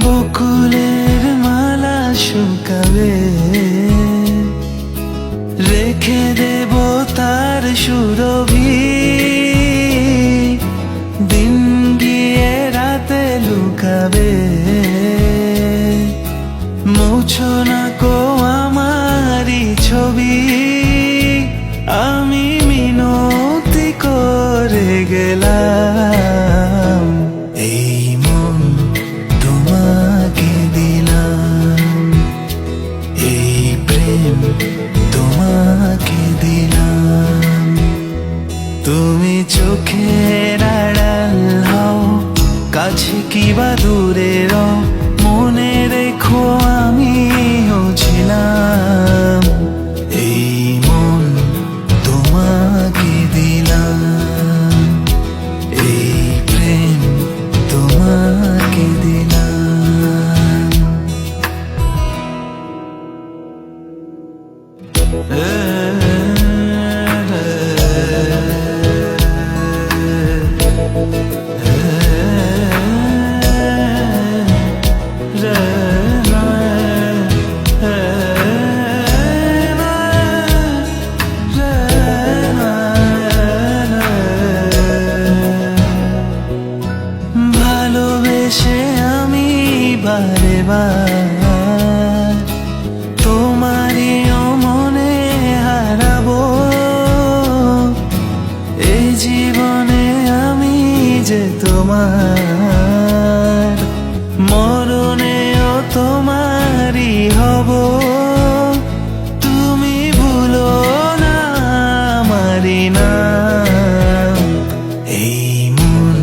বকুলের মালা শুকাবে, রেখে দেব তার সুরভি। দিন গিয়ে রাতে লুকাবে, মুছো না কো আমারি ছবি। আমি মিনতি করে গেলাম, এই মন তোমাকে দিলাম, এই প্রেম তোমাকে দিলাম। তুমি চোখের আড়াল হও, কাছে কিবা দূরে রও, মনে রেখো আমিও ছিলাম। এই মন তোমাকে দিলাম, এই প্রেম তোমাকে দিলাম। ভালোবেসে আমি বারে বার তোমারই মনে হারাবো। এই জীবনে আমি যে তোমার, মরণেও তোমারই হব। তুমি ভুলো না আমারি নাম, এই মন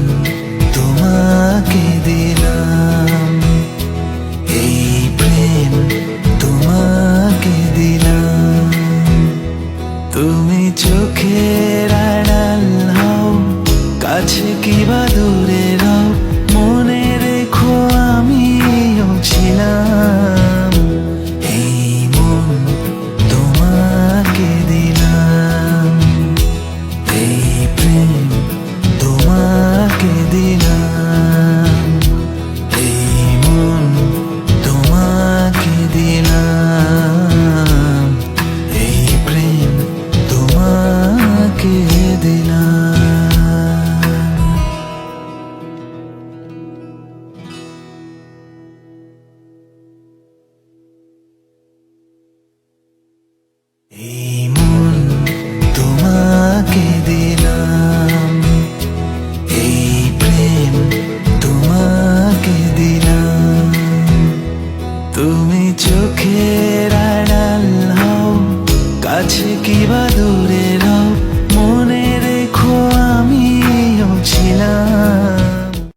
তোমাকে দিলাম, এই প্রেম তোমাকে দিলাম। তুমি চোখের আড়াল হও, কাছে কিবা দূরে রও, মনে রেখো আমিও ছিলাম। এই মন তোমাকে দিলাম, এই প্রেম তোমাকে দিলাম, এই মন তোমাকে দিলাম, এই প্রেম তোমাকে দিলাম। এই মন তোমাকে দিলাম, এই প্রেম তোমাকে দিলাম। তুমি চোখের আড়াল হও, কাছে কিবা দূরে